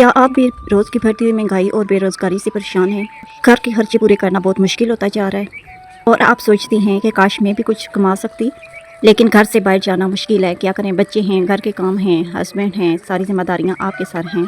क्या आप भी रोज़ की बढ़ती हुई महंगाई और बेरोज़गारी से परेशान हैं? घर के खर्चे पूरे करना बहुत मुश्किल होता जा रहा है और आप सोचती हैं कि काश मैं भी कुछ कमा सकती, लेकिन घर से बाहर जाना मुश्किल है। क्या करें, बच्चे हैं, घर के काम हैं, हस्बैंड हैं, सारी ज़िम्मेदारियाँ आपके सर हैं।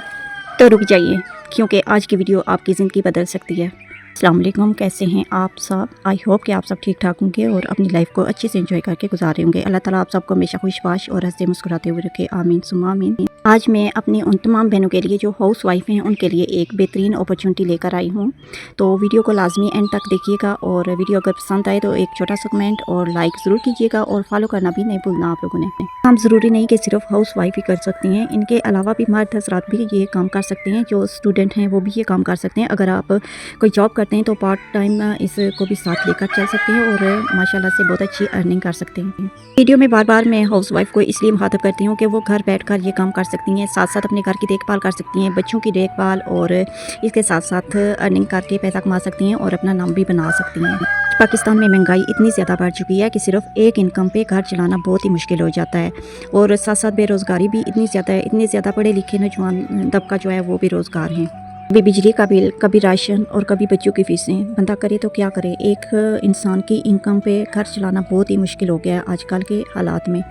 तो रुक जाइए, क्योंकि आज की वीडियो आपकी ज़िंदगी बदल सकती है। अस्सलाम वालेकुम, कैसे हैं आप सब? आई होप कि आप सब ठीक ठाक होंगे और अपनी लाइफ को अच्छे से एंजॉय करके गुजार रहे होंगे। अल्लाह ताला आप सबको हमेशा खुशबाश और हंसते मुस्कुराते हुए रखे, आमीन सुम्मा आमीन। आज मैं अपनी उन तमाम बहनों के लिए जो हाउस वाइफ हैं उनके लिए एक बेहतरीन अपॉर्चुनिटी लेकर आई हूँ। तो वीडियो को लाजमी एंड तक देखिएगा और वीडियो अगर पसंद आए तो एक छोटा सा कमेंट और लाइक ज़रूर कीजिएगा और फॉलो करना भी नहीं भूलना आप लोगों ने। हम ज़रूरी नहीं कि सिर्फ हाउस वाइफ ही कर सकती हैं, इनके अलावा भी मर्द हज़रात भी ये काम कर सकते हैं। जो स्टूडेंट हैं वो भी ये काम कर सकते हैं। अगर आप कोई जॉब करते हैं तो पार्ट टाइम इसको भी साथ लेकर चल सकते हैं और माशाल्लाह से बहुत अच्छी अर्निंग कर सकते हैं। वीडियो में बार बार मैं हाउस वाइफ को इसलिए मुखातब करती हूँ कि वो घर बैठकर ये काम कर सकती हैं, साथ साथ अपने घर की देखभाल कर सकती हैं, बच्चों की देखभाल और इसके साथ साथ अर्निंग करके पैसा कमा सकती हैं और अपना नाम भी बना सकती हैं। पाकिस्तान में महंगाई इतनी ज़्यादा बढ़ चुकी है कि सिर्फ एक इनकम पे घर चलाना बहुत ही मुश्किल हो जाता है और साथ साथ बेरोज़गारी भी इतनी ज़्यादा है। इतने ज़्यादा पढ़े लिखे नौजवान तबका जो है वो बेरोज़गार हैं। कभी बिजली का बिल, कभी राशन और कभी बच्चों की फ़ीसें। बंदा करे तो क्या करे, एक इंसान की इनकम पे घर चलाना बहुत ही मुश्किल हो गया है आजकल के हालात में,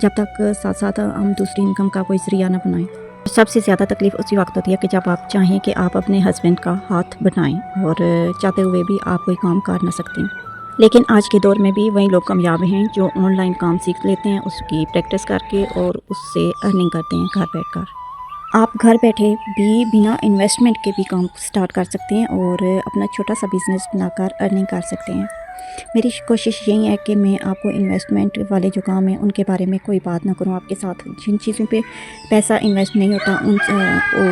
जब तक साथ साथ हम दूसरी इनकम का कोई ज़रिया ना बनाएं। सबसे ज़्यादा तकलीफ़ उसी वक्त होती है कि जब आप चाहें कि आप अपने हस्बैंड का हाथ बनाएं और चाहते हुए भी आप कोई काम कर ना सकते। लेकिन आज के दौर में भी वही लोग कामयाब हैं जो ऑनलाइन काम सीख लेते हैं, उसकी प्रैक्टिस करके और उससे अर्निंग करते हैं घर बैठकर। आप घर बैठे भी बिना इन्वेस्टमेंट के भी काम स्टार्ट कर सकते हैं और अपना छोटा सा बिज़नेस बनाकर अर्निंग कर सकते हैं। मेरी कोशिश यही है कि मैं आपको इन्वेस्टमेंट वाले जो काम हैं उनके बारे में कोई बात ना करूं आपके साथ। जिन चीज़ों पे पैसा इन्वेस्ट नहीं होता उन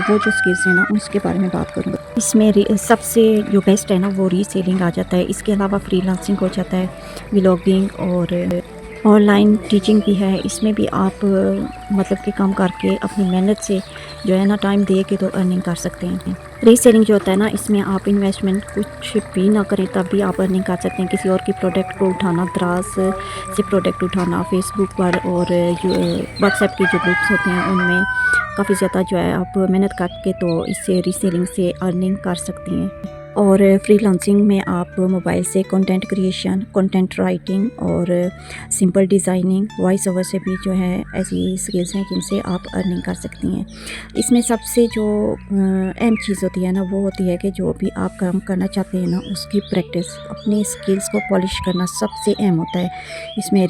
वो जो स्किल्स हैं ना उसके बारे में बात करूँगा। इसमें सबसे जो बेस्ट है ना वो रीसेलिंग आ जाता है। इसके अलावा फ्रीलांसिंग हो जाता है, व्लॉगिंग और ऑनलाइन टीचिंग भी है। इसमें भी आप मतलब कि काम करके अपनी मेहनत से जो है ना टाइम दे के तो अर्निंग कर सकते हैं। रीसेलिंग जो होता है ना इसमें आप इन्वेस्टमेंट कुछ भी ना करें तब भी आप अर्निंग कर सकते हैं। किसी और की प्रोडक्ट को उठाना, दराज से प्रोडक्ट उठाना फेसबुक पर और व्हाट्सएप के जो ग्रुप्स होते हैं उनमें काफ़ी ज़्यादा जो है आप मेहनत करके तो इससे रीसेलिंग से अर्निंग कर सकती हैं। और फ्रीलांसिंग में आप मोबाइल से कंटेंट क्रिएशन, कंटेंट राइटिंग और सिंपल डिज़ाइनिंग, वॉइस ओवर से भी जो है ऐसी स्किल्स हैं जिनसे आप अर्निंग कर सकती हैं। इसमें सबसे जो अहम चीज़ होती है ना वो होती है कि जो भी आप काम करना चाहते हैं ना उसकी प्रैक्टिस, अपने स्किल्स को पॉलिश करना सबसे अहम होता है इसमें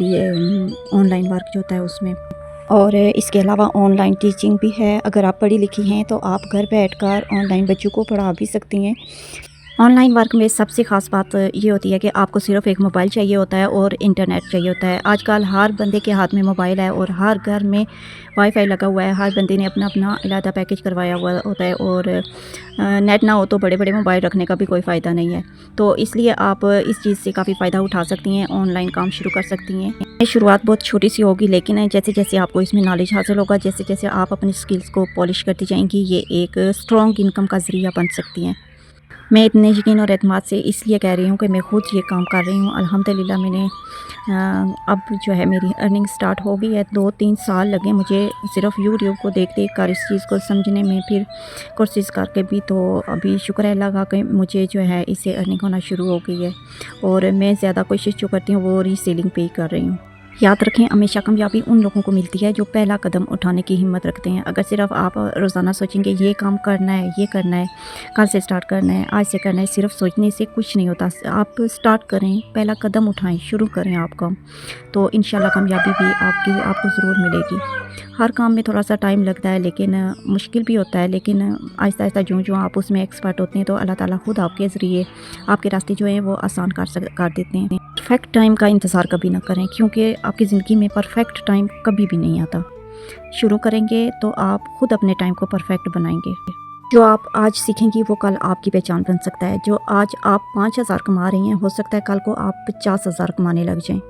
ऑनलाइन वर्क जो होता है उसमें। और इसके अलावा ऑनलाइन टीचिंग भी है। अगर आप पढ़ी लिखी हैं तो आप घर बैठकर ऑनलाइन बच्चों को पढ़ा भी सकती हैं। ऑनलाइन वर्क में सबसे ख़ास बात ये होती है कि आपको सिर्फ एक मोबाइल चाहिए होता है और इंटरनेट चाहिए होता है। आजकल हर बंदे के हाथ में मोबाइल है और हर घर में वाईफाई लगा हुआ है। हर बंदे ने अपना अपना अलग पैकेज करवाया हुआ होता है और नेट ना हो तो बड़े बड़े मोबाइल रखने का भी कोई फ़ायदा नहीं है। तो इसलिए आप इस चीज़ से काफ़ी फ़ायदा उठा सकती हैं, ऑनलाइन काम शुरू कर सकती हैं। शुरुआत बहुत छोटी सी होगी लेकिन जैसे जैसे आपको इसमें नॉलेज हासिल होगा, जैसे जैसे आप अपनी स्किल्स को पॉलिश करती जाएंगी, ये एक स्ट्रॉन्ग इनकम का ज़रिया बन सकती हैं। मैं इतने यकीन और एतमाद से इसलिए कह रही हूँ कि मैं खुद ये काम कर रही हूँ। अल्हम्दुलिल्लाह मैंने अब जो है मेरी अर्निंग स्टार्ट हो गई है। 2-3 साल लगे मुझे सिर्फ यूट्यूब को देख देख कर इस चीज़ को समझने में, फिर कोर्सेज़ करके भी। तो अभी शुक्र है अल्लाह का कि मुझे जो है इससे अर्निंग होना शुरू हो गई है और मैं ज़्यादा कोशिश जो करती हूँ वो रीसेलिंग पे ही कर रही हूँ। याद रखें, हमेशा कामयाबी उन लोगों को मिलती है जो पहला कदम उठाने की हिम्मत रखते हैं। अगर सिर्फ आप रोज़ाना सोचेंगे ये काम करना है, ये करना है, कल से स्टार्ट करना है, आज से करना है, सिर्फ सोचने से कुछ नहीं होता। आप स्टार्ट करें, पहला कदम उठाएं, शुरू करें आप काम, तो इंशाल्लाह कामयाबी भी आपको ज़रूर मिलेगी। हर काम में थोड़ा सा टाइम लगता है लेकिन मुश्किल भी होता है, लेकिन आहिस्ता आहिस्ता जो आप उसमें एक्सपर्ट होते हैं तो अल्लाह ताला खुद आपके ज़रिए आपके रास्ते जो हैं वो आसान कर देते हैं। परफेक्ट टाइम का इंतज़ार कभी ना करें क्योंकि आपकी ज़िंदगी में परफेक्ट टाइम कभी भी नहीं आता। शुरू करेंगे तो आप खुद अपने टाइम को परफेक्ट बनाएंगे। जो आप आज सीखेंगी वो कल आपकी पहचान बन सकता है। जो आज आप 5,000 कमा रही हैं हो सकता है कल को आप 50,000 कमाने लग जाएं।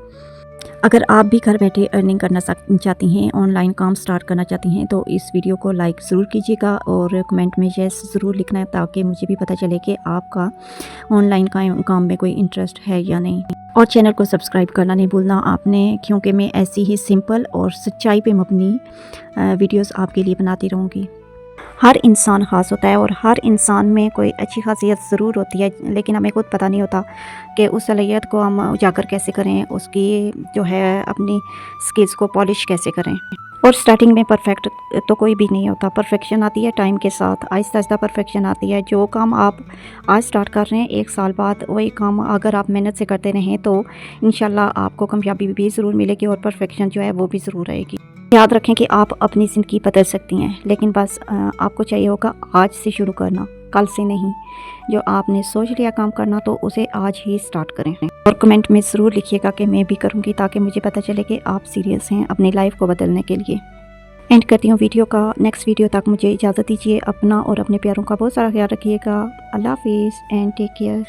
अगर आप भी घर बैठे अर्निंग करना चाहती हैं, ऑनलाइन काम स्टार्ट करना चाहती हैं तो इस वीडियो को लाइक ज़रूर कीजिएगा और कमेंट में यस ज़रूर लिखना है ताकि मुझे भी पता चले कि आपका ऑनलाइन काम में कोई इंटरेस्ट है या नहीं। और चैनल को सब्सक्राइब करना नहीं भूलना आपने, क्योंकि मैं ऐसी ही सिंपल और सच्चाई पे मबनी वीडियोस आपके लिए बनाती रहूँगी। ہر انسان خاص ہوتا ہے اور ہر انسان میں کوئی اچھی خاصیت ضرور ہوتی ہے، لیکن ہمیں خود پتہ نہیں ہوتا کہ اس صلاحیت کو ہم اجاگر کیسے کریں، اس کی جو ہے اپنی سکلز کو پالش کیسے کریں۔ اور سٹارٹنگ میں پرفیکٹ تو کوئی بھی نہیں ہوتا، پرفیکشن آتی ہے ٹائم کے ساتھ، آہستہ آہستہ پرفیکشن آتی ہے۔ جو کام آپ آج سٹارٹ کر رہے ہیں 1 سال بعد وہی کام اگر آپ محنت سے کرتے رہیں تو انشاءاللہ آپ کو کامیابی بھی ضرور ملے گی اور پرفیکشن جو ہے وہ بھی ضرور رہے گی۔ یاد رکھیں کہ آپ اپنی زندگی بدل سکتی ہیں، لیکن بس آپ کو چاہیے ہوگا آج سے شروع کرنا، کل سے نہیں۔ جو آپ نے سوچ لیا کام کرنا تو اسے آج ہی سٹارٹ کریں، اور کمنٹ میں ضرور لکھیے گا کہ میں بھی کروں گی، تاکہ مجھے پتہ چلے کہ آپ سیریس ہیں اپنی لائف کو بدلنے کے لیے۔ اینڈ کرتی ہوں ویڈیو کا، نیکسٹ ویڈیو تک مجھے اجازت دیجیے۔ اپنا اور اپنے پیاروں کا بہت سارا خیال رکھیے گا۔ اللہ حافظ اینڈ ٹیک کیئر۔